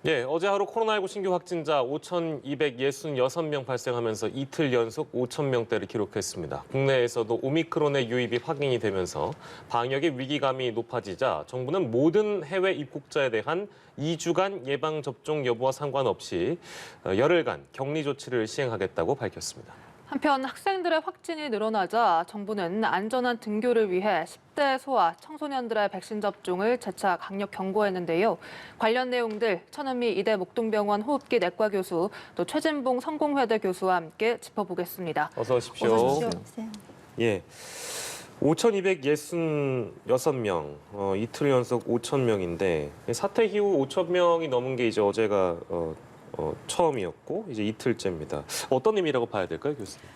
예, 어제 하루 코로나19 신규 확진자 5,266명 발생하면서 이틀 연속 5,000명대를 기록했습니다. 국내에서도 오미크론의 유입이 확인이 되면서 방역의 위기감이 높아지자 정부는 모든 해외 입국자에 대한 2주간 예방접종 여부와 상관없이 열흘간 격리 조치를 시행하겠다고 밝혔습니다. 한편 학생들의 확진이 늘어나자 정부는 안전한 등교를 위해 10대 소아, 청소년들의 백신 접종을 재차 강력 경고했는데요. 관련 내용들 천은미 이대 목동병원 호흡기 내과 교수, 또 최진봉 성공회대 교수와 함께 짚어보겠습니다. 어서 오십시오. 어서 오십시오. 예. 5,266명, 이틀 연속 5,000명인데 사태 이후 5,000명이 넘은 게 이제 어제가 처음이었고 이제 이틀째입니다. 어떤 의미라고 봐야 될까요, 교수님?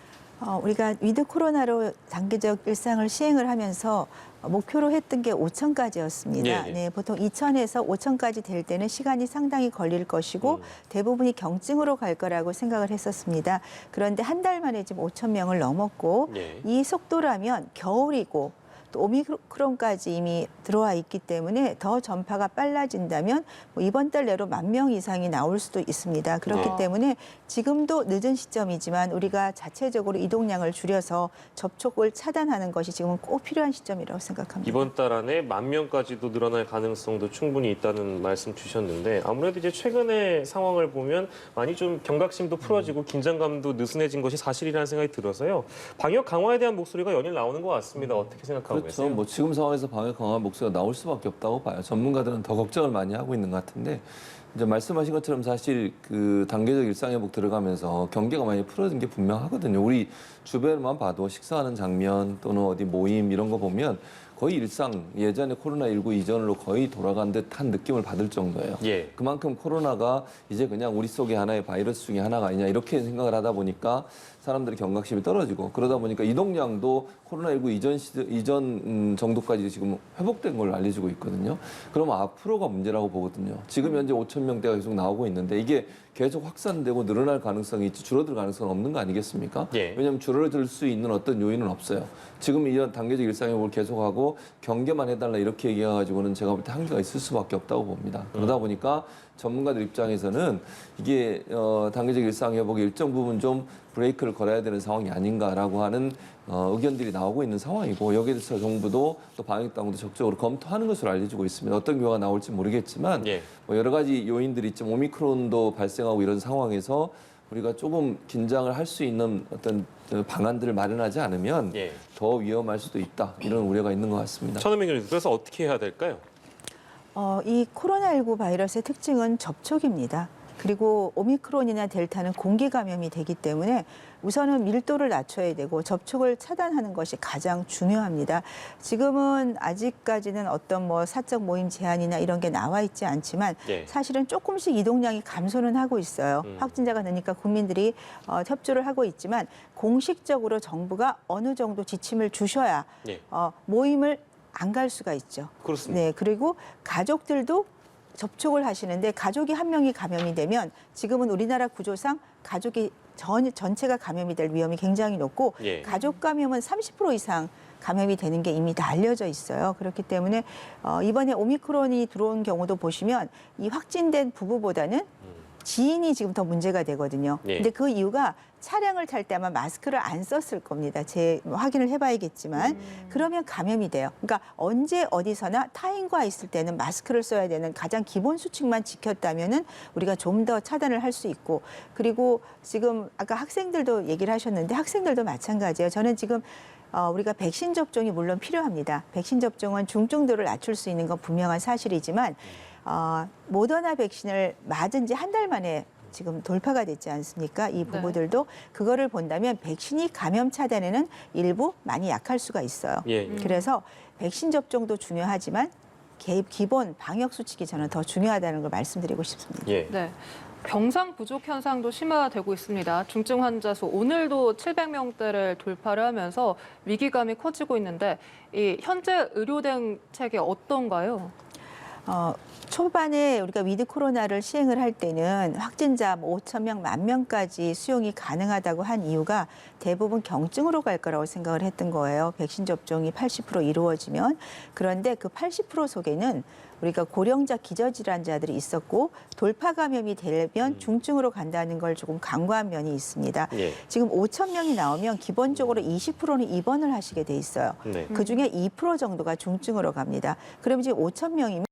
우리가 위드 코로나로 단계적 일상을 시행을 하면서 목표로 했던 게 5,000까지였습니다. 예, 예. 네, 보통 2,000에서 5,000까지 될 때는 시간이 상당히 걸릴 것이고 대부분이 경증으로 갈 거라고 생각을 했었습니다. 그런데 한 달 만에 지금 5,000명을 넘었고 예. 이 속도라면 겨울이고 또 오미크론까지 이미 들어와 있기 때문에 더 전파가 빨라진다면 뭐 이번 달 내로 10,000명 이상이 나올 수도 있습니다. 그렇기 때문에 지금도 늦은 시점이지만 우리가 자체적으로 이동량을 줄여서 접촉을 차단하는 것이 지금은 꼭 필요한 시점이라고 생각합니다. 이번 달 안에 10,000명까지도 늘어날 가능성도 충분히 있다는 말씀 주셨는데 아무래도 이제 최근의 상황을 보면 많이 좀 경각심도 풀어지고 긴장감도 느슨해진 것이 사실이라는 생각이 들어서요. 방역 강화에 대한 목소리가 연일 나오는 것 같습니다. 어떻게 생각하고 그렇죠. 계세요? 뭐 지금 상황에서 방역 강화 목소리가 나올 수밖에 없다고 봐요. 전문가들은 더 걱정을 많이 하고 있는 것 같은데 이제 말씀하신 것처럼 사실 그 단계적 일상회복 들어가면서 경계가 많이 풀어진 게 분명하거든요. 우리 주변만 봐도 식사하는 장면 또는 어디 모임 이런 거 보면 거의 일상 예전에 코로나19 이전으로 거의 돌아간 듯한 느낌을 받을 정도예요. 예. 그만큼 코로나가 이제 그냥 우리 속에 하나의 바이러스 중에 하나가 아니냐 이렇게 생각을 하다 보니까 사람들의 경각심이 떨어지고 그러다 보니까 이동량도 코로나19 이전 정도까지 지금 회복된 걸로 알려지고 있거든요. 그러면 앞으로가 문제라고 보거든요. 지금 현재 5,000명대가 계속 나오고 있는데 이게 계속 확산되고 늘어날 가능성이 있지 줄어들 가능성은 없는 거 아니겠습니까? 예. 왜냐하면 줄어들 수 있는 어떤 요인은 없어요. 지금 이런 단계적 일상회복을 계속하고 경계만 해달라 이렇게 얘기해가지고는 제가 볼 때 한계가 있을 수밖에 없다고 봅니다. 그러다 보니까 전문가들 입장에서는 이게 단계적 일상회복의 일정 부분 좀 브레이크를 걸어야 되는 상황이 아닌가라고 하는 의견들이 나오고 있는 상황이고 여기에 대해서 정부도 또 방역당국도 적극적으로 검토하는 것으로 알려지고 있습니다. 어떤 결과가 나올지 모르겠지만 예. 뭐 여러 가지 요인들이 있지만 오미크론도 발생하고 이런 상황에서 우리가 조금 긴장을 할 수 있는 어떤 방안들을 마련하지 않으면 예. 더 위험할 수도 있다 이런 우려가 있는 것 같습니다. 천은미 교수님, 그래서 어떻게 해야 될까요? 이 코로나19 바이러스의 특징은 접촉입니다. 그리고 오미크론이나 델타는 공기 감염이 되기 때문에 우선은 밀도를 낮춰야 되고 접촉을 차단하는 것이 가장 중요합니다. 지금은 아직까지는 어떤 뭐 사적 모임 제한이나 이런 게 나와 있지 않지만 예. 사실은 조금씩 이동량이 감소는 하고 있어요. 확진자가 느니까 국민들이 협조를 하고 있지만 공식적으로 정부가 어느 정도 지침을 주셔야 예. 모임을 안 갈 수가 있죠. 그렇습니다. 네, 그리고 가족들도 접촉을 하시는데 가족이 한 명이 감염이 되면 지금은 우리나라 구조상 가족이 전체가 감염이 될 위험이 굉장히 높고 예. 가족 감염은 30% 이상 감염이 되는 게 이미 다 알려져 있어요. 그렇기 때문에 이번에 오미크론이 들어온 경우도 보시면 이 확진된 부부보다는 지인이 지금 더 문제가 되거든요. 예. 근데 그 이유가 차량을 탈 때 아마 마스크를 안 썼을 겁니다. 확인을 해봐야겠지만 그러면 감염이 돼요. 그러니까 언제 어디서나 타인과 있을 때는 마스크를 써야 되는 가장 기본 수칙만 지켰다면은 우리가 좀 더 차단을 할 수 있고 그리고 지금 아까 학생들도 얘기를 하셨는데 학생들도 마찬가지예요. 저는 지금 우리가 백신 접종이 물론 필요합니다. 백신 접종은 중증도를 낮출 수 있는 건 분명한 사실이지만 모더나 백신을 맞은 지 한 달 만에 지금 돌파가 됐지 않습니까? 이 부부들도 그거를 본다면 백신이 감염 차단에는 일부 많이 약할 수가 있어요. 예. 그래서 백신 접종도 중요하지만 기본 방역 수칙이 저는 더 중요하다는 걸 말씀드리고 싶습니다. 예. 네. 병상 부족 현상도 심화되고 있습니다. 중증 환자 수 오늘도 700명대를 돌파를 하면서 위기감이 커지고 있는데 이 현재 의료 대책이 어떤가요? 초반에 우리가 위드 코로나를 시행을 할 때는 확진자 5천 명, 10,000명까지 수용이 가능하다고 한 이유가 대부분 경증으로 갈 거라고 생각을 했던 거예요. 백신 접종이 80% 이루어지면. 그런데 그 80% 속에는 우리가 고령자 기저질환자들이 있었고 돌파 감염이 되면 중증으로 간다는 걸 조금 간과한 면이 있습니다. 예. 지금 5천 명이 나오면 기본적으로 20%는 입원을 하시게 돼 있어요. 네. 그중에 2% 정도가 중증으로 갑니다. 그럼 지금 5천 명이면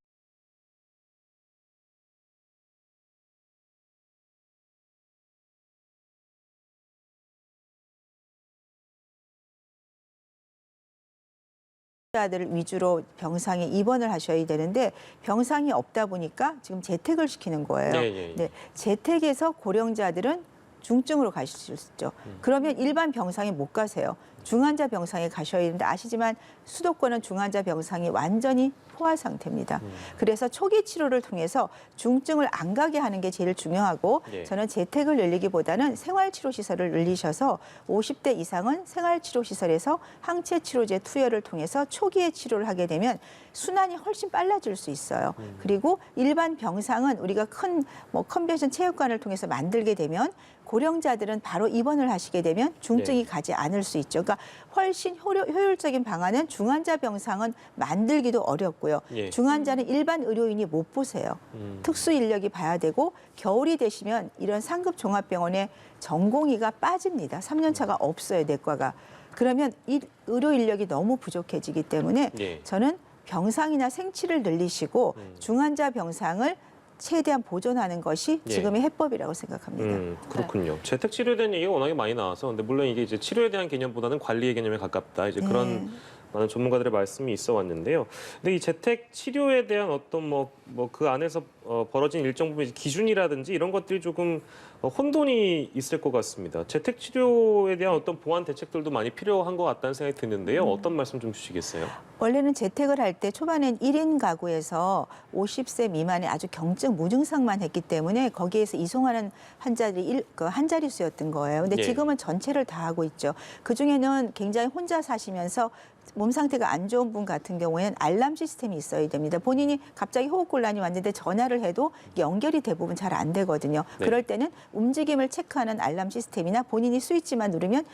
자들 위주로 병상에 입원을 하셔야 되는데 병상이 없다 보니까 지금 재택을 시키는 거예요. 예. 네, 재택에서 고령자들은 중증으로 가실 수 있죠. 그러면 일반 병상에 못 가세요. 중환자 병상에 가셔야 되는데 아시지만 수도권은 중환자 병상이 완전히 포화 상태입니다. 그래서 초기 치료를 통해서 중증을 안 가게 하는 게 제일 중요하고 예. 저는 재택을 늘리기보다는 생활치료시설을 늘리셔서 50대 이상은 생활치료시설에서 항체치료제 투여를 통해서 초기에 치료를 하게 되면 순환이 훨씬 빨라질 수 있어요. 그리고 일반 병상은 우리가 큰 컨벤션 체육관을 통해서 만들게 되면 고령자들은 바로 입원을 하시게 되면 중증이 가지 않을 수 있죠. 그러니까 훨씬 효율적인 방안은 중환자 병상은 만들기도 어렵고요. 예. 중환자는 일반 의료인이 못 보세요. 특수 인력이 봐야 되고 겨울이 되시면 이런 상급 종합병원에 전공의가 빠집니다. 3년 차가 없어요, 내과가. 그러면 이 의료 인력이 너무 부족해지기 때문에 예. 저는 병상이나 생치를 늘리시고 중환자 병상을 최대한 보존하는 것이 예. 지금의 해법이라고 생각합니다. 그렇군요. 재택 치료에 대한 얘기가 워낙에 많이 나와서, 근데 물론 이게 이제 치료에 대한 개념보다는 관리의 개념에 가깝다. 이제 그런 많은 전문가들의 말씀이 있어 왔는데요. 근데 이 재택 치료에 대한 어떤 그 안에서 벌어진 일정 부분 기준이라든지 이런 것들이 조금 혼돈이 있을 것 같습니다. 재택 치료에 대한 어떤 보완 대책들도 많이 필요한 것 같다는 생각이 드는데요. 어떤 말씀 좀 주시겠어요? 원래는 재택을 할 때 초반엔 1인 가구에서 50세 미만의 아주 경증 무증상만 했기 때문에 거기에서 이송하는 환자들이 한 자릿수였던 거예요. 근데 예. 지금은 전체를 다 하고 있죠. 그중에는 굉장히 혼자 사시면서 몸 상태가 안 좋은 분 같은 경우에는 알람 시스템이 있어야 됩니다. 본인이 갑자기 호흡곤란이 왔는데 전화를 해도 연결이 대부분 잘 안 되거든요. 네. 그럴 때는 움직임을 체크하는 알람 시스템이나 본인이 스위치만 누르면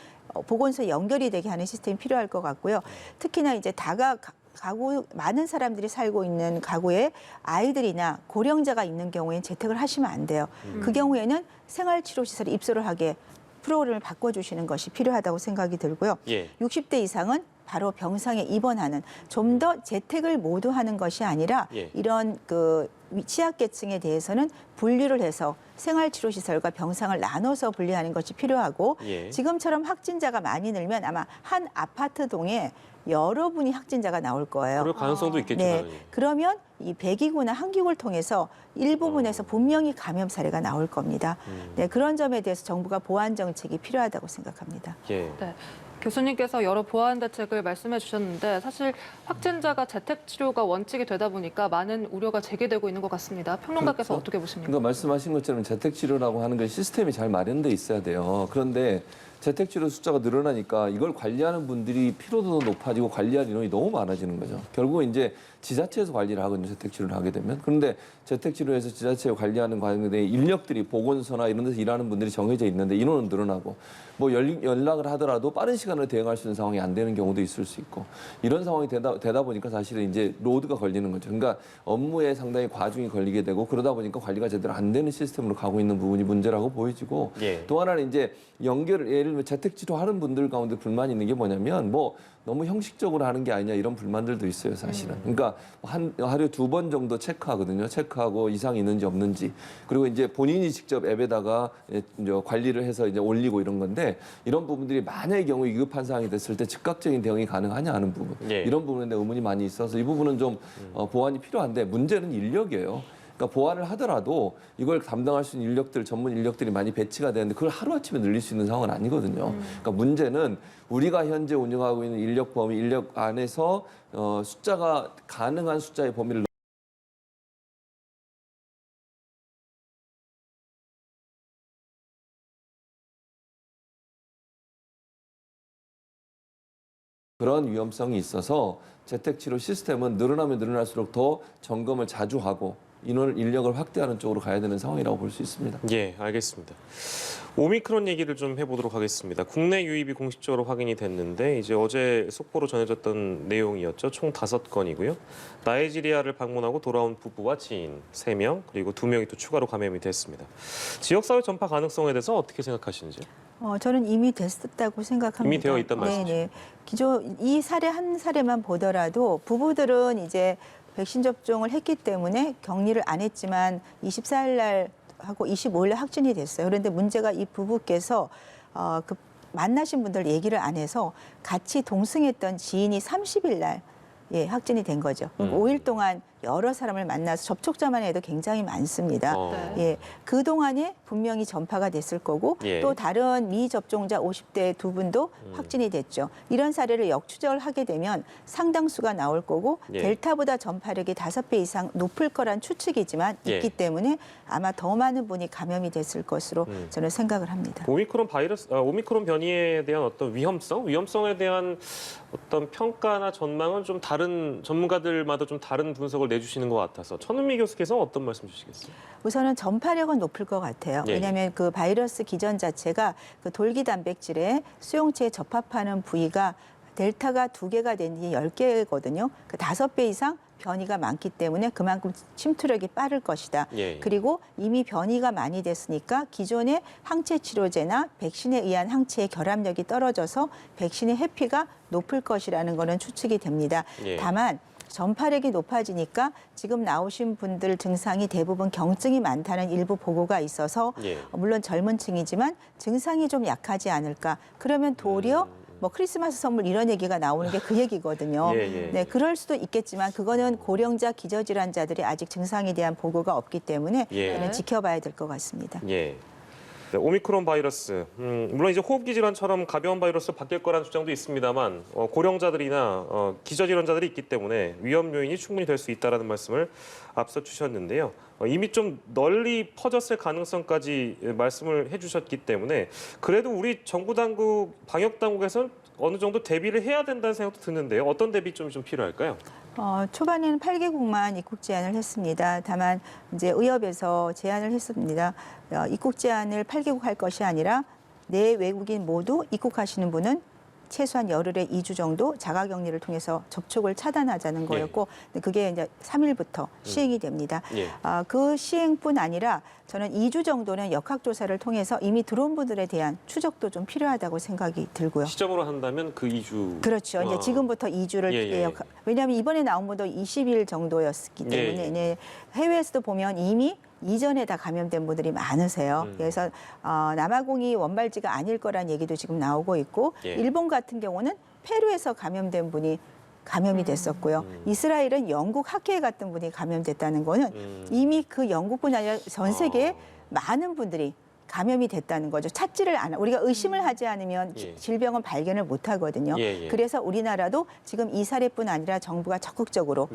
보건소에 연결이 되게 하는 시스템이 필요할 것 같고요. 특히나 이제 가구 많은 사람들이 살고 있는 가구에 아이들이나 고령자가 있는 경우에는 재택을 하시면 안 돼요. 그 경우에는 생활치료시설에 입소를 하게 프로그램을 바꿔주시는 것이 필요하다고 생각이 들고요. 예. 60대 이상은 바로 병상에 입원하는 좀 더 재택을 모두 하는 것이 아니라 예. 이런 그 취약계층에 대해서는 분류를 해서 생활치료시설과 병상을 나눠서 분리하는 것이 필요하고 예. 지금처럼 확진자가 많이 늘면 아마 한 아파트 동에 여러 분이 확진자가 나올 거예요. 그럴 가능성도 있겠죠. 네, 당연히. 그러면 이 배기구나 항기구를 통해서 일부분에서 분명히 감염 사례가 나올 겁니다. 네, 그런 점에 대해서 정부가 보완 정책이 필요하다고 생각합니다. 예. 네. 교수님께서 여러 보완 대책을 말씀해 주셨는데 사실 확진자가 재택 치료가 원칙이 되다 보니까 많은 우려가 제기되고 있는 것 같습니다. 평론가께서 그렇죠. 어떻게 보십니까? 그러니까 말씀하신 것처럼 재택치료라고 하는 게 시스템이 잘 마련돼 있어야 돼요. 그런데 재택치료 숫자가 늘어나니까 이걸 관리하는 분들이 피로도도 높아지고 관리할 인원이 너무 많아지는 거죠. 결국 이제 지자체에서 관리를 하거든요. 재택치료를 하게 되면. 그런데 재택치료에서 지자체에 관리하는 과정에 인력들이 보건소나 이런 데서 일하는 분들이 정해져 있는데 인원은 늘어나고 연락을 하더라도 빠른 시간을 대응할 수 있는 상황이 안 되는 경우도 있을 수 있고 이런 상황이 되다 보니까 사실은 이제 로드가 걸리는 거죠. 그러니까 업무에 상당히 과중이 걸리게 되고 그러다 보니까 관리가 제대로 안 되는 시스템으로 가고 있는 부분이 문제라고 보여지고 예. 또 하나는 이제 예를 들면 재택치료 하는 분들 가운데 불만이 있는 게 뭐냐면 너무 형식적으로 하는 게 아니냐 이런 불만들도 있어요, 사실은. 그러니까 하루에 2번 정도 체크하거든요. 체크하고 이상이 있는지 없는지. 그리고 이제 본인이 직접 앱에다가 이제 관리를 해서 이제 올리고 이런 건데 이런 부분들이 만약의 경우에 위급한 상황이 됐을 때 즉각적인 대응이 가능하냐 하는 부분. 예. 이런 부분에 대한 의문이 많이 있어서 이 부분은 좀 보완이 필요한데 문제는 인력이에요. 그러니까 보완을 하더라도 이걸 담당할 수 있는 인력들, 전문 인력들이 많이 배치가 되는데 그걸 하루아침에 늘릴 수 있는 상황은 아니거든요. 그러니까 문제는 우리가 현재 운영하고 있는 인력 범위, 인력 안에서 숫자가 가능한 숫자의 범위를 그런 위험성이 있어서 재택치료 시스템은 늘어나면 늘어날수록 더 점검을 자주 하고 인력을 확대하는 쪽으로 가야 되는 상황이라고 볼 수 있습니다. 예, 알겠습니다. 오미크론 얘기를 좀 해보도록 하겠습니다. 국내 유입이 공식적으로 확인이 됐는데 이제 어제 속보로 전해졌던 내용이었죠. 총 5건이고요. 나이지리아를 방문하고 돌아온 부부와 지인 3명 그리고 2명이 또 추가로 감염이 됐습니다. 지역사회 전파 가능성에 대해서 어떻게 생각하시는지요? 저는 이미 됐었다고 생각합니다. 이미 되어 있단 말씀이시죠? 네네. 기존 이 사례 한 사례만 보더라도 부부들은 이제 백신 접종을 했기 때문에 격리를 안 했지만 24일 날 하고 25일 날 확진이 됐어요. 그런데 문제가 이 부부께서 그 만나신 분들 얘기를 안 해서 같이 동승했던 지인이 30일 날 확진이 된 거죠. 5일 동안 여러 사람을 만나서 접촉자만 해도 굉장히 많습니다. 네. 예, 그 동안에 분명히 전파가 됐을 거고 예. 또 다른 미접종자 50대 2분도 확진이 됐죠. 이런 사례를 역추적을 하게 되면 상당수가 나올 거고 예. 델타보다 전파력이 5배 이상 높을 거란 추측이지만 예. 있기 때문에 아마 더 많은 분이 감염이 됐을 것으로 저는 생각을 합니다. 오미크론 변이에 대한 어떤 위험성에 대한 어떤 평가나 전망은 좀 다른 전문가들마다 좀 다른 분석을 내주시는 것 같아서 천은미 교수께서 어떤 말씀 주시겠어요? 우선은 전파력은 높을 것 같아요. 예. 왜냐하면 그 바이러스 기전 자체가 그 돌기 단백질에 수용체에 접합하는 부위가 델타가 2개가 되니 10개거든요. 그 5배 이상 변이가 많기 때문에 그만큼 침투력이 빠를 것이다. 예. 그리고 이미 변이가 많이 됐으니까 기존의 항체 치료제나 백신에 의한 항체의 결합력이 떨어져서 백신의 회피가 높을 것이라는 거는 추측이 됩니다. 예. 다만 전파력이 높아지니까 지금 나오신 분들 증상이 대부분 경증이 많다는 일부 보고가 있어서 예. 물론 젊은 층이지만 증상이 좀 약하지 않을까. 그러면 도리어 뭐 크리스마스 선물 이런 얘기가 나오는 게 그 얘기거든요. 예. 네, 그럴 수도 있겠지만 그거는 고령자 기저질환자들이 아직 증상에 대한 보고가 없기 때문에 예. 저는 지켜봐야 될 것 같습니다. 예. 네, 오미크론 바이러스, 물론 이제 호흡기 질환처럼 가벼운 바이러스로 바뀔 거라는 주장도 있습니다만 고령자들이나 기저질환자들이 있기 때문에 위험 요인이 충분히 될 수 있다라는 말씀을 앞서 주셨는데요. 이미 좀 널리 퍼졌을 가능성까지 말씀을 해주셨기 때문에 그래도 우리 정부 당국, 방역 당국에서는 어느 정도 대비를 해야 된다는 생각도 드는데요. 어떤 대비 좀 필요할까요? 초반에는 8개국만 입국 제한을 했습니다. 다만 이제 의협에서 제안을 했습니다. 입국 제한을 8개국 할 것이 아니라 내 외국인 모두 입국하시는 분은 최소한 열흘에 2주 정도 자가격리를 통해서 접촉을 차단하자는 거였고 그게 이제 3일부터 시행이 됩니다. 예. 그 시행뿐 아니라 저는 2주 정도는 역학조사를 통해서 이미 들어온 분들에 대한 추적도 좀 필요하다고 생각이 들고요. 시점으로 한다면 그 2주. 그렇죠. 이제 지금부터 2주를 왜냐하면 이번에 나온 분도 20일 정도였기 때문에 네. 해외에서도 보면 이미 이전에 다 감염된 분들이 많으세요. 그래서 남아공이 원발지가 아닐 거란 얘기도 지금 나오고 있고 일본 같은 경우는 페루에서 감염된 분이 감염이 됐었고요. 이스라엘은 영국 학회에 갔던 분이 감염됐다는 거는 이미 그 영국뿐 아니라 전 세계에 많은 분들이 감염이 됐다는 거죠. 찾지를 않아. 우리가 의심을 하지 않으면 질병은 발견을 못 하거든요. 그래서 우리나라도 지금 이 사례뿐 아니라 정부가 적극적으로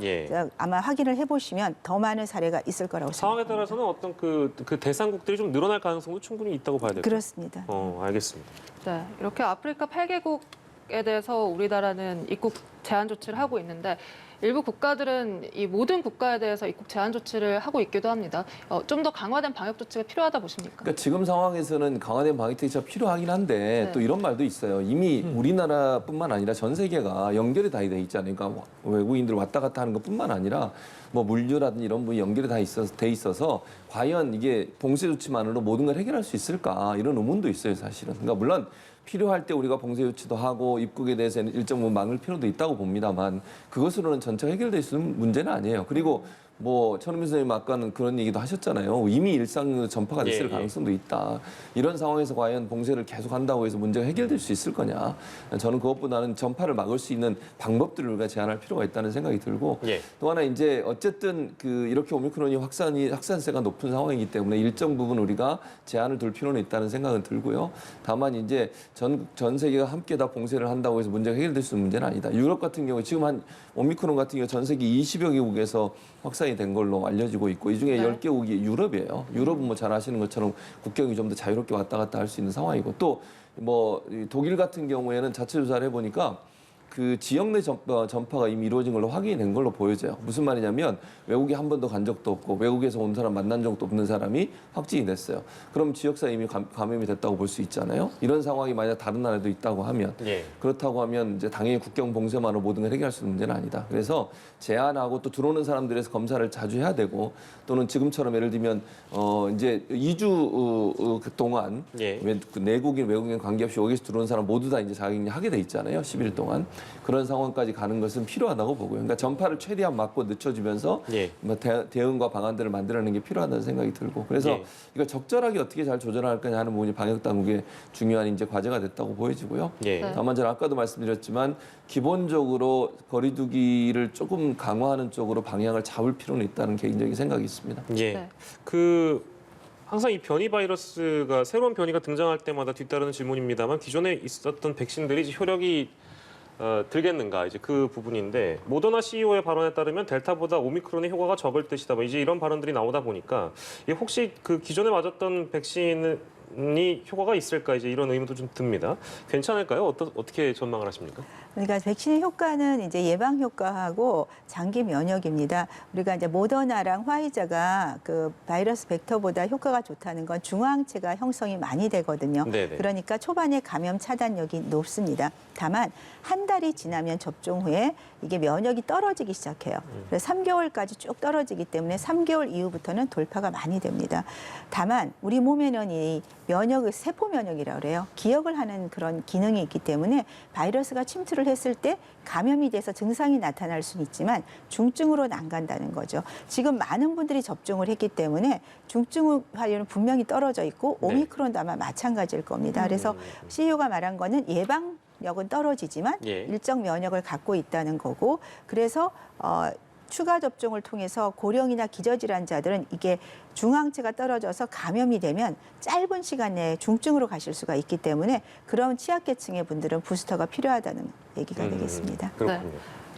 아마 확인을 해보시면 더 많은 사례가 있을 거라고 상황에 생각합니다. 따라서는 어떤 그 대상국들이 좀 늘어날 가능성도 충분히 있다고 봐야 될까요? 그렇습니다. 알겠습니다. 네, 이렇게 아프리카 8개국에 대해서 우리나라는 입국 제한 조치를 하고 있는데 일부 국가들은 이 모든 국가에 대해서 입국 제한 조치를 하고 있기도 합니다. 좀 더 강화된 방역 조치가 필요하다 보십니까? 그러니까 지금 상황에서는 강화된 방역 대책이 필요하긴 한데 또 이런 말도 있어요. 이미 우리나라뿐만 아니라 전 세계가 연결이 다 돼 있잖아요. 그러니까 외국인들 왔다 갔다 하는 것뿐만 아니라 뭐 물류라든지 이런 부분이 연결이 다 돼 있어서 과연 이게 봉쇄 조치만으로 모든 걸 해결할 수 있을까 이런 의문도 있어요, 사실은. 그러니까 물론 필요할 때 우리가 봉쇄 조치도 하고 입국에 대해서는 일정 부분 막을 필요도 있다고 봅니다만 그것으로는 전체 해결될 수 있는 문제는 아니에요. 그리고 뭐 천은미 선생님 아까는 그런 얘기도 하셨잖아요. 이미 일상으로 전파가 됐을 가능성도 있다. 이런 상황에서 과연 봉쇄를 계속한다고 해서 문제가 해결될 수 있을 거냐. 저는 그것보다는 전파를 막을 수 있는 방법들을 우리가 제안할 필요가 있다는 생각이 들고 또 하나 이제 어쨌든 이렇게 오미크론이 확산세가 높은 상황이기 때문에 일정 부분 우리가 제한을 둘 필요는 있다는 생각은 들고요. 다만 이제 전 세계가 함께 다 봉쇄를 한다고 해서 문제가 해결될 수 있는 문제는 아니다. 유럽 같은 경우 지금 한 오미크론 같은 경우 전 세계 20여 개국에서 확산이 된 걸로 알려지고 있고 이 중에 10개국이 유럽이에요. 유럽은 뭐 잘 아시는 것처럼 국경이 좀 더 자유롭게 왔다 갔다 할 수 있는 상황이고 또 뭐 독일 같은 경우에는 자체 조사를 해보니까 그 지역 내 전파가 이미 이루어진 걸로 확인이 된 걸로 보여져요. 무슨 말이냐면 외국에 한 번도 간 적도 없고 외국에서 온 사람 만난 적도 없는 사람이 확진이 됐어요. 그럼 지역사회 이미 감염이 됐다고 볼 수 있잖아요. 이런 상황이 만약 다른 나라에도 있다고 하면 예. 그렇다고 하면 이제 당연히 국경 봉쇄만으로 모든 걸 해결할 수 있는 문제는 아니다. 그래서 제한하고 또 들어오는 사람들에서 검사를 자주 해야 되고 또는 지금처럼 예를 들면 이제 2주 동안 예. 그 내국인 외국인 관계없이 여기서 들어오는 사람 모두 다 이제 자가격리하게 돼 있잖아요. 10일 동안 그런 상황까지 가는 것은 필요하다고 보고요. 그러니까 전파를 최대한 막고 늦춰주면서 예. 뭐 대응과 방안들을 만들어내는 게 필요하다는 생각이 들고 그래서 예. 이걸 적절하게 어떻게 잘 조절할 거냐 하는 부분이 방역 당국의 중요한 이제 과제가 됐다고 보여지고요. 예. 네. 다만 저는 아까도 말씀드렸지만 기본적으로 거리두기를 조금 강화하는 쪽으로 방향을 잡을 필요는 있다는 개인적인 생각이 있습니다. 예. 네. 항상 이 변이 바이러스가 새로운 변이가 등장할 때마다 뒤따르는 질문입니다만 기존에 있었던 백신들이 이제 효력이 들겠는가 이제 그 부분인데 모더나 CEO의 발언에 따르면 델타보다 오미크론의 효과가 적을 것이다. 뭐 이제 이런 발언들이 나오다 보니까 이게 혹시 그 기존에 맞았던 백신이 효과가 있을까 이제 이런 의문도 좀 듭니다. 괜찮을까요? 어떻게 전망을 하십니까? 그러니까 백신의 효과는 이제 예방 효과하고 장기 면역입니다. 우리가 이제 모더나랑 화이자가 그 바이러스 벡터보다 효과가 좋다는 건 중화항체가 형성이 많이 되거든요. 네네. 그러니까 초반에 감염 차단력이 높습니다. 다만 한 달이 지나면 접종 후에 이게 면역이 떨어지기 시작해요. 그래서 3개월까지 쭉 떨어지기 때문에 3개월 이후부터는 돌파가 많이 됩니다. 다만 우리 몸에는 이 면역을 세포 면역이라고 그래요. 기억을 하는 그런 기능이 있기 때문에 바이러스가 침투를 했을 때 감염이 돼서 증상이 나타날 수는 있지만 중증으로는 안 간다는 거죠. 지금 많은 분들이 접종을 했기 때문에 중증 환율은 분명히 떨어져 있고 네. 오미크론도 아마 마찬가지일 겁니다. 그래서 CEO가 말한 거는 예방력은 떨어지지만 예. 일정 면역을 갖고 있다는 거고 그래서 추가 접종을 통해서 고령이나 기저질환자들은 이게 중항체가 떨어져서 감염이 되면 짧은 시간 내에 중증으로 가실 수가 있기 때문에 그런 취약계층의 분들은 부스터가 필요하다는 얘기가 되겠습니다. 그렇군요.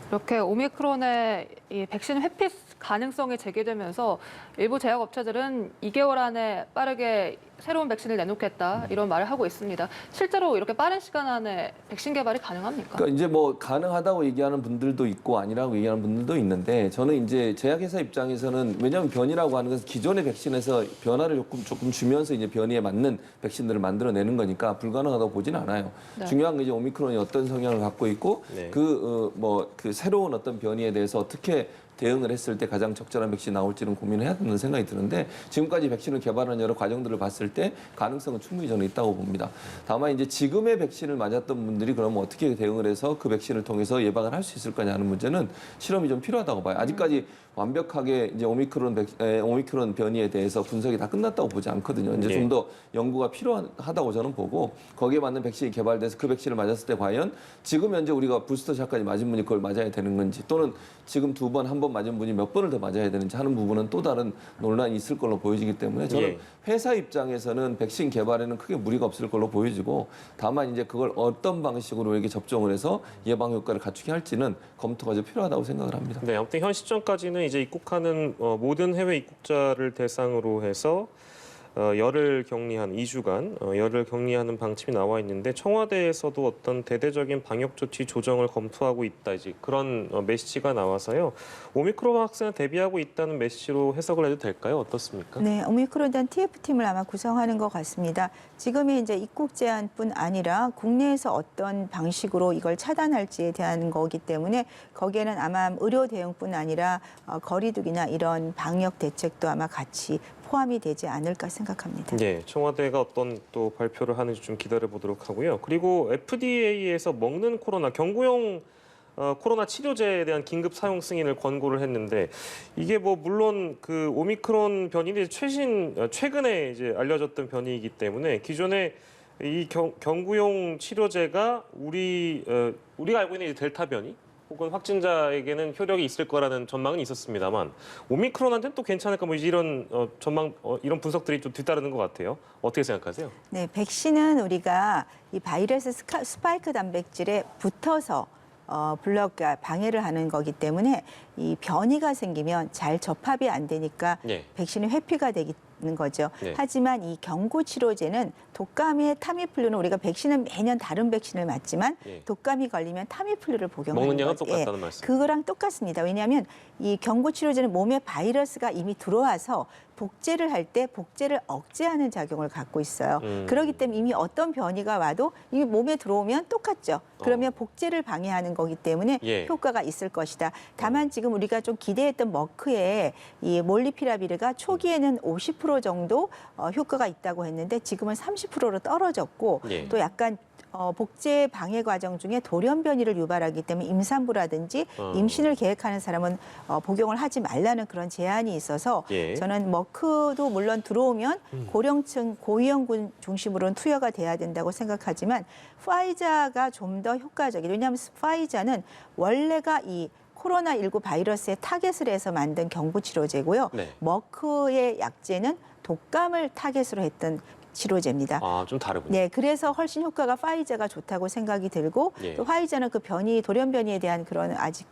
이렇게 오미크론의 이 백신 회피 가능성이 제기되면서 일부 제약업체들은 2개월 안에 빠르게 새로운 백신을 내놓겠다 이런 말을 하고 있습니다. 실제로 이렇게 빠른 시간 안에 백신 개발이 가능합니까? 그러니까 이제 뭐 가능하다고 얘기하는 분들도 있고 아니라고 얘기하는 분들도 있는데 저는 이제 제약회사 입장에서는 왜냐하면 변이라고 하는 것은 기존의 백신에서 변화를 조금 주면서 이제 변이에 맞는 백신들을 만들어내는 거니까 불가능하다고 보진 않아요. 네. 중요한 건 이제 오미크론이 어떤 성향을 갖고 있고 네. 그 새로운 어떤 변이에 대해서 어떻게 대응을 했을 때 가장 적절한 백신이 나올지는 고민해야 된다는 생각이 드는데 지금까지 백신을 개발하는 여러 과정들을 봤을 때 가능성은 충분히 저는 있다고 봅니다. 다만 이제 지금의 백신을 맞았던 분들이 그러면 어떻게 대응을 해서 그 백신을 통해서 예방을 할 수 있을 거냐는 문제는 실험이 좀 필요하다고 봐요. 아직까지 완벽하게 이제 오미크론 변이에 대해서 분석이 다 끝났다고 보지 않거든요. 이제 네. 좀 더 연구가 필요하다고 저는 보고 거기에 맞는 백신이 개발돼서 그 백신을 맞았을 때 과연 지금 현재 우리가 부스터샷까지 맞은 분이 그걸 맞아야 되는 건지 또는 지금 한 번 맞은 분이 몇 번을 더 맞아야 되는지 하는 부분은 또 다른 논란이 있을 걸로 보여지기 때문에 저는 예. 회사 입장에서는 백신 개발에는 크게 무리가 없을 걸로 보여지고 다만 이제 그걸 어떤 방식으로 이렇게 접종을 해서 예방 효과를 갖추게 할지는 검토가 좀 필요하다고 생각을 합니다. 네, 아무튼 현 시점까지는 이제 입국하는 모든 해외 입국자를 대상으로 해서 열을 격리한 2주간 열을 격리하는 방침이 나와 있는데 청와대에서도 어떤 대대적인 방역 조치 조정을 검토하고 있다 이제 그런 메시지가 나와서요. 오미크론 확산에 대비하고 있다는 메시지로 해석을 해도 될까요? 어떻습니까? 네, 오미크론에 대한 TF팀을 아마 구성하는 것 같습니다. 지금의 이제 입국 제한뿐 아니라 국내에서 어떤 방식으로 이걸 차단할지에 대한 거기 때문에 거기에는 아마 의료 대응뿐 아니라 거리두기나 이런 방역 대책도 아마 같이 포함이 되지 않을까 생각합니다. 네, 청와대가 어떤 또 발표를 하는지 좀 기다려 보도록 하고요. 그리고 FDA에서 먹는 코로나 경구용 코로나 치료제에 대한 긴급 사용 승인을 권고를 했는데 이게 뭐 물론 그 오미크론 변이인데 최근에 이제 알려졌던 변이이기 때문에 기존에 이 경구용 치료제가 우리가 알고 있는 이 델타 변이 혹은 확진자에게는 효력이 있을 거라는 전망은 있었습니다만 오미크론한테는 또 괜찮을까 뭐 이런 전망 이런 분석들이 좀 뒤따르는 것 같아요. 어떻게 생각하세요? 네, 백신은 우리가 이 바이러스 스파이크 단백질에 붙어서 블록과 방해를 하는 거기 때문에 이 변이가 생기면 잘 접합이 안 되니까 예. 백신이 회피가 되기 있는 거죠. 네. 하지만 이 경구 치료제는 독감의 타미플루는 우리가 백신은 매년 다른 백신을 맞지만 예. 독감이 걸리면 타미플루를 복용하는 먹는 양은 거죠. 똑같다는 말씀. 그거랑 똑같습니다. 왜냐하면 이 경구 치료제는 몸에 바이러스가 이미 들어와서 복제를 할 때 복제를 억제하는 작용을 갖고 있어요. 그렇기 때문에 이미 어떤 변이가 와도 이미 몸에 들어오면 똑같죠. 그러면 복제를 방해하는 거기 때문에 예. 효과가 있을 것이다. 다만 지금 우리가 좀 기대했던 머크의 이 몰리피라비르가 초기에는 50% 정도 효과가 있다고 했는데 지금은 30%로 떨어졌고 예. 또 약간 복제 방해 과정 중에 돌연 변이를 유발하기 때문에 임산부라든지 임신을 계획하는 사람은 복용을 하지 말라는 그런 제한이 있어서 예. 저는 머크도 물론 들어오면 고령층 고위험군 중심으로는 투여가 돼야 된다고 생각하지만 파이자가 좀 더 효과적이에요. 왜냐하면 파이자는 원래가 이 코로나19 바이러스에 타겟을 해서 만든 경구 치료제고요. 네. 머크의 약제는 독감을 타겟으로 했던 치료제입니다. 아, 좀 다르군요. 네, 그래서 훨씬 효과가 파이자가 좋다고 생각이 들고 예. 또 파이자는 그 변이 돌연 변이에 대한 그런 아직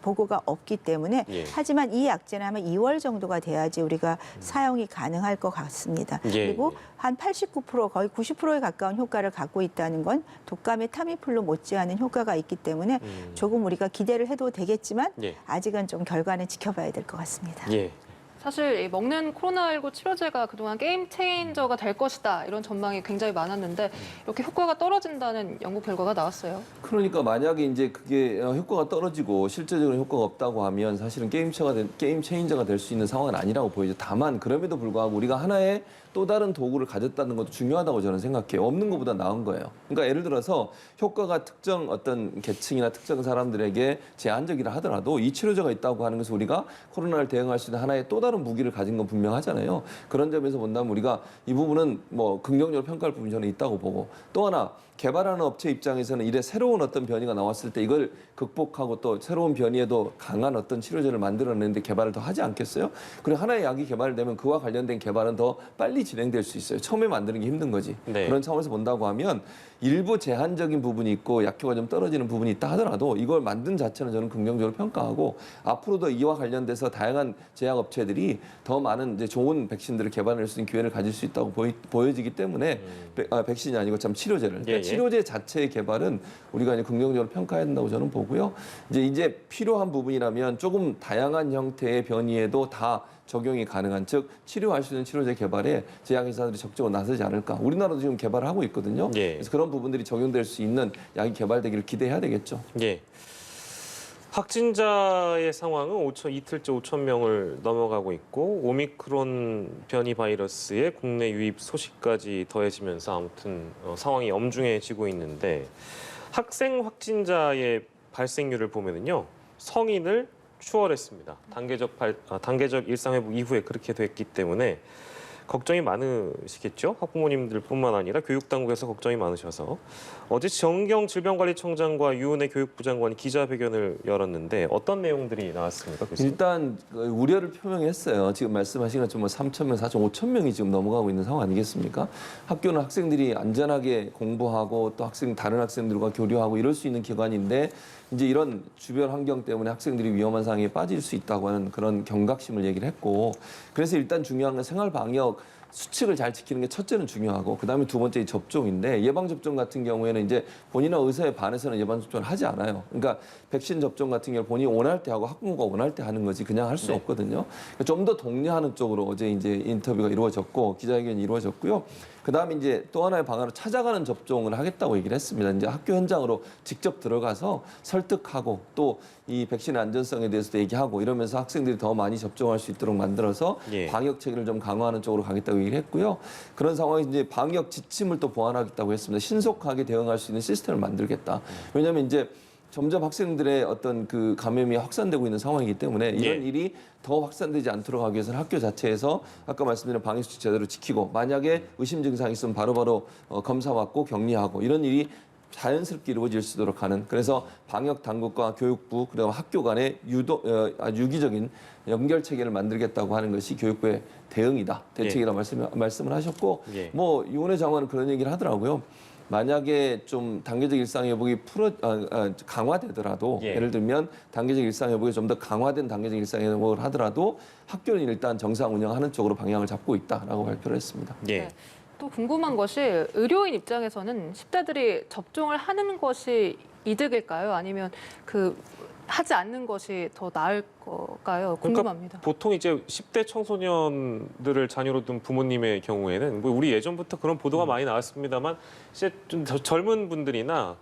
보고가 없기 때문에 예. 하지만 이 약제는 아마 2월 정도가 돼야지 우리가 사용이 가능할 것 같습니다. 예, 그리고 예. 한 89% 거의 90%에 가까운 효과를 갖고 있다는 건 독감의 타미플루 못지않은 효과가 있기 때문에 조금 우리가 기대를 해도 되겠지만 예. 아직은 좀 결과는 지켜봐야 될 것 같습니다. 예. 사실 이 먹는 코로나19 치료제가 그동안 게임 체인저가 될 것이다 이런 전망이 굉장히 많았는데 이렇게 효과가 떨어진다는 연구 결과가 나왔어요. 그러니까 만약에 이제 그게 효과가 떨어지고 실제적으로 효과가 없다고 하면 사실은 게임 체인저가 될 수 있는 상황은 아니라고 보이죠. 다만 그럼에도 불구하고 우리가 하나의 또 다른 도구를 가졌다는 것도 중요하다고 저는 생각해요. 없는 것보다 나은 거예요. 그러니까 예를 들어서 효과가 특정 어떤 계층이나 특정 사람들에게 제한적이라 하더라도 이 치료제가 있다고 하는 것은 우리가 코로나를 대응할 수 있는 하나의 또 다른 무기를 가진 건 분명하잖아요. 그런 점에서 본다면 우리가 이 부분은 뭐 긍정적으로 평가할 부분이 저는 있다고 보고 또 하나 개발하는 업체 입장에서는 이래 새로운 어떤 변이가 나왔을 때 이걸 극복하고 또 새로운 변이에도 강한 어떤 치료제를 만들어내는데 개발을 더 하지 않겠어요? 그리고 하나의 약이 개발되면 그와 관련된 개발은 더 빨리 진행될 수 있어요. 처음에 만드는 게 힘든 거지. 네. 그런 차원에서 본다고 하면 일부 제한적인 부분이 있고 약효가 좀 떨어지는 부분이 있다 하더라도 이걸 만든 자체는 저는 긍정적으로 평가하고 앞으로도 이와 관련돼서 다양한 제약업체들이 더 많은 이제 좋은 백신들을 개발할 수 있는 기회를 가질 수 있다고 보여지기 때문에 백신이 아니고 참 치료제를. 예, 예. 치료제 자체의 개발은 우리가 이제 긍정적으로 평가해야 된다고 저는 보고요. 이제 필요한 부분이라면 조금 다양한 형태의 변이에도 다 적용이 가능한 즉 치료할 수 있는 치료제 개발에 제약회사들이 적극적으로 나서지 않을까. 우리나라도 지금 개발을 하고 있거든요. 예. 그래서 그런 부분들이 적용될 수 있는 약이 개발되기를 기대해야 되겠죠. 예. 확진자의 상황은 이틀째 5천 명을 넘어가고 있고 오미크론 변이 바이러스의 국내 유입 소식까지 더해지면서 아무튼 상황이 엄중해지고 있는데 학생 확진자의 발생률을 보면은요 성인을 추월했습니다. 단계적 일상회복 이후에 그렇게 됐기 때문에 걱정이 많으시겠죠? 학부모님들뿐만 아니라 교육당국에서 걱정이 많으셔서 어제 정경 질병관리청장과 유은혜 교육부 장관이 기자회견을 열었는데 어떤 내용들이 나왔습니까? 교수님? 일단 우려를 표명했어요. 지금 말씀하신 것처럼 3,000명, 4,500명이 지금 넘어가고 있는 상황 아니겠습니까? 학교는 학생들이 안전하게 공부하고 또 다른 학생들과 교류하고 이럴 수 있는 기관인데 이제 이런 주변 환경 때문에 학생들이 위험한 상황에 빠질 수 있다고 하는 그런 경각심을 얘기를 했고 그래서 일단 중요한 건 생활 방역 수칙을 잘 지키는 게 첫째는 중요하고 그다음에 두 번째 접종인데 예방 접종 같은 경우에는 이제 본인의 의사에 반해서는 예방 접종을 하지 않아요. 그러니까 백신 접종 같은 경우 본인이 원할 때 하고 학부모가 원할 때 하는 거지 그냥 할 수 없거든요. 그러니까 좀 더 독려하는 쪽으로 어제 이제 인터뷰가 이루어졌고 기자회견이 이루어졌고요. 그다음에 이제 또 하나의 방안으로 찾아가는 접종을 하겠다고 얘기를 했습니다. 이제 학교 현장으로 직접 들어가서 설득하고 또 이 백신의 안전성에 대해서도 얘기하고 이러면서 학생들이 더 많이 접종할 수 있도록 만들어서 예. 방역 체계를 좀 강화하는 쪽으로 가겠다고 얘기를 했고요. 그런 상황에서 이제 방역 지침을 또 보완하겠다고 했습니다. 신속하게 대응할 수 있는 시스템을 만들겠다. 왜냐하면 이제 점점 학생들의 어떤 그 감염이 확산되고 있는 상황이기 때문에 이런 예. 일이 더 확산되지 않도록 하기 위해서는 학교 자체에서 아까 말씀드린 방역수칙 제대로 지키고 만약에 의심 증상이 있으면 바로바로 검사 받고 격리하고 이런 일이 자연스럽게 이루어질 수 있도록 하는 그래서 방역 당국과 교육부 그리고 학교 간의 유기적인 연결 체계를 만들겠다고 하는 것이 교육부의 대응이다 대책이라 말씀을 하셨고 예. 뭐 유은혜 장관은 그런 얘기를 하더라고요. 만약에 좀 단계적 일상 회복이 강화되더라도 예. 예를 들면 단계적 일상 회복이 좀 더 강화된 단계적 일상 회복을 하더라도 학교는 일단 정상 운영하는 쪽으로 방향을 잡고 있다라고 발표를 했습니다. 예. 네. 또 궁금한 것이 의료인 입장에서는 10대들이 접종을 하는 것이 이득일까요? 아니면 하지 않는 것이 더 나을 걸까요? 궁금합니다. 보통 이제 10대 청소년들을 자녀로 둔 부모님의 경우에는 뭐 우리 예전부터 그런 보도가 많이 나왔습니다만 이제 좀 젊은 분들이나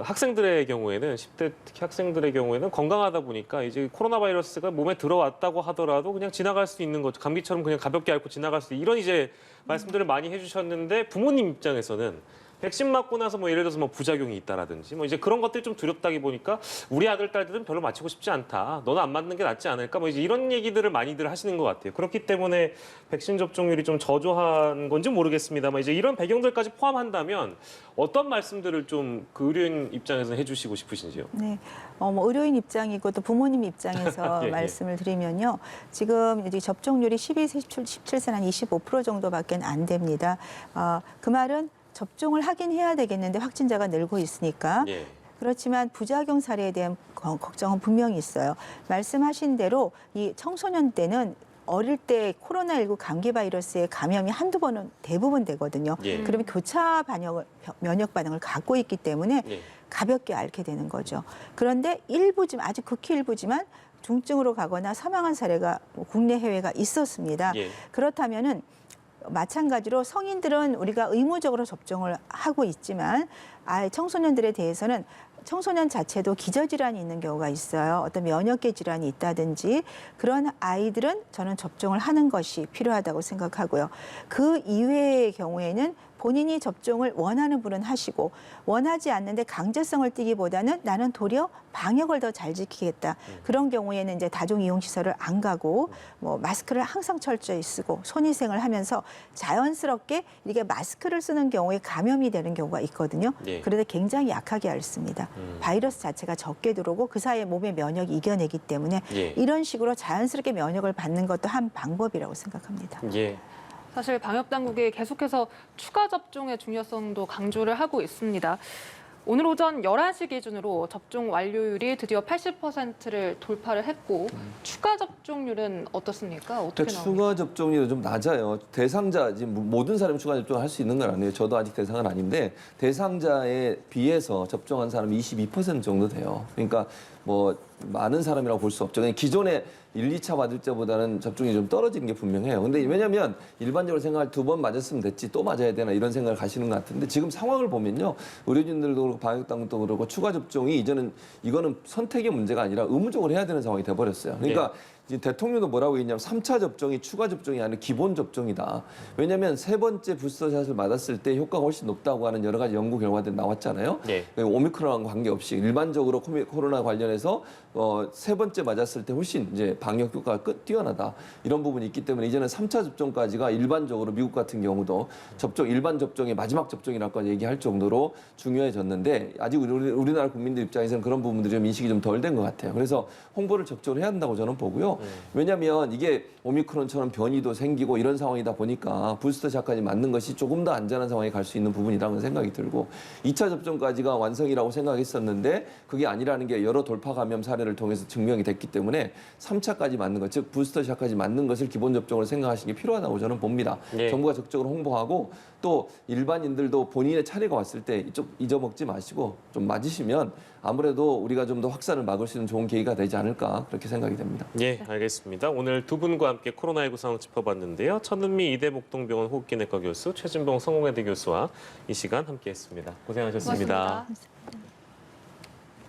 학생들의 경우에는 10대 특히 학생들의 경우에는 건강하다 보니까 이제 코로나 바이러스가 몸에 들어왔다고 하더라도 그냥 지나갈 수 있는 거죠. 감기처럼 그냥 가볍게 앓고 지나갈 수 있는 이런 이제 말씀들을 많이 해주셨는데 부모님 입장에서는 백신 맞고 나서 뭐 예를 들어서 뭐 부작용이 있다라든지 뭐 이제 그런 것들이 좀 두렵다기 보니까 우리 아들 딸들은 별로 맞히고 싶지 않다. 너는 안 맞는 게 낫지 않을까? 뭐 이제 이런 얘기들을 많이들 하시는 것 같아요. 그렇기 때문에 백신 접종률이 좀 저조한 건지 모르겠습니다만 이제 이런 배경들까지 포함한다면 어떤 말씀들을 좀 그 의료인 입장에서는 해주시고 싶으신지요? 네, 뭐 의료인 입장이고 또 부모님 입장에서 예, 예. 말씀을 드리면요. 지금 이제 접종률이 12세, 17세 한 25% 정도밖에 안 됩니다. 그 말은 접종을 하긴 해야 되겠는데 확진자가 늘고 있으니까. 예. 그렇지만 부작용 사례에 대한 걱정은 분명히 있어요. 말씀하신 대로 이 청소년 때는 어릴 때 코로나19 감기 바이러스에 감염이 한두 번은 대부분 되거든요. 예. 그러면 교차 면역 반응을 갖고 있기 때문에 예. 가볍게 앓게 되는 거죠. 그런데 일부지만 아주 극히 일부지만 중증으로 가거나 사망한 사례가 국내 해외가 있었습니다. 예. 그렇다면은 마찬가지로 성인들은 우리가 의무적으로 접종을 하고 있지만 청소년들에 대해서는 청소년 자체도 기저질환이 있는 경우가 있어요. 어떤 면역계 질환이 있다든지 그런 아이들은 저는 접종을 하는 것이 필요하다고 생각하고요. 그 이외의 경우에는 본인이 접종을 원하는 분은 하시고 원하지 않는데 강제성을 띠기보다는 나는 도리어 방역을 더 잘 지키겠다. 그런 경우에는 이제 다중이용시설을 안 가고 뭐 마스크를 항상 철저히 쓰고 손위생을 하면서 자연스럽게 이게 마스크를 쓰는 경우에 감염이 되는 경우가 있거든요. 예. 그런데 굉장히 약하게 앓습니다. 바이러스 자체가 적게 들어오고 그 사이에 몸의 면역이 이겨내기 때문에 예. 이런 식으로 자연스럽게 면역을 받는 것도 한 방법이라고 생각합니다. 예. 사실 방역 당국이 계속해서 추가 접종의 중요성도 강조를 하고 있습니다. 오늘 오전 11시 기준으로 접종 완료율이 드디어 80%를 돌파를 했고 추가 접종률은 어떻습니까? 어떻게 나옵니까? 추가 접종률이 좀 낮아요. 대상자 지금 모든 사람이 추가 접종을 할 수 있는 건 아니에요. 저도 아직 대상은 아닌데 대상자에 비해서 접종한 사람이 22% 정도 돼요. 그러니까 뭐 많은 사람이라고 볼 수 없죠. 그냥 기존에 1, 2차 맞을 때보다는 접종이 좀 떨어지는 게 분명해요. 근데 왜냐하면 일반적으로 생각할 2번 맞았으면 됐지 또 맞아야 되나 이런 생각을 가시는 것 같은데 지금 상황을 보면요. 의료진들도 그렇고 방역당국도 그렇고 추가 접종이 이거는 선택의 문제가 아니라 의무적으로 해야 되는 상황이 돼버렸어요. 그러니까 이제 대통령도 뭐라고 얘기냐면 3차 접종이 추가 접종이 아니라 기본 접종이다. 왜냐하면 3번째 부스터샷을 맞았을 때 효과가 훨씬 높다고 하는 여러 가지 연구 결과들이 나왔잖아요. 예. 오미크론과 관계없이 일반적으로 코로나 관련해서 3번째 맞았을 때 훨씬 이제 방역 효과가 뛰어나다. 이런 부분이 있기 때문에 이제는 3차 접종까지가 일반적으로 미국 같은 경우도 일반 접종의 마지막 접종이라고 얘기할 정도로 중요해졌는데 아직 우리나라 국민들 입장에서는 그런 부분들이 좀 인식이 좀 덜 된 것 같아요. 그래서 홍보를 적극적으로 해야 한다고 저는 보고요. 왜냐하면 이게 오미크론처럼 변이도 생기고 이런 상황이다 보니까 부스터샷까지 맞는 것이 조금 더 안전한 상황에 갈 수 있는 부분이라는 생각이 들고 2차 접종까지가 완성이라고 생각했었는데 그게 아니라는 게 여러 돌파 감염 사례를 통해서 증명이 됐기 때문에 3차까지 맞는 것, 즉 부스터샷까지 맞는 것을 기본 접종으로 생각하시는 게 필요하다고 저는 봅니다. 예. 정부가 적극적으로 홍보하고 또 일반인들도 본인의 차례가 왔을 때 이쪽 잊어먹지 마시고 좀 맞으시면 아무래도 우리가 좀 더 확산을 막을 수 있는 좋은 계기가 되지 않을까 그렇게 생각이 됩니다. 예, 알겠습니다. 오늘 두 분과 함께 코로나19 상황 짚어봤는데요. 천은미 이대 목동병원 호흡기내과 교수, 최진봉 성공회대 교수와 이 시간 함께했습니다. 고생하셨습니다. 고맙습니다.